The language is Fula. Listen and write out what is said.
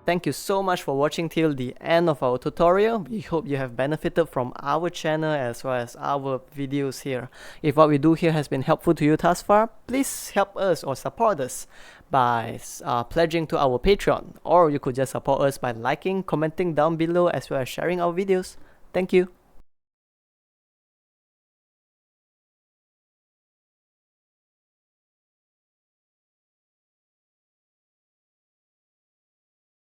Thank you so much for watching till the end of our tutorial. We hope you have benefited from our channel as well as our videos here. If what we do here has been helpful to you thus far, please help us or support us by pledging to our Patreon, or you could just support us by liking, commenting down below as well as sharing our videos. Thank you.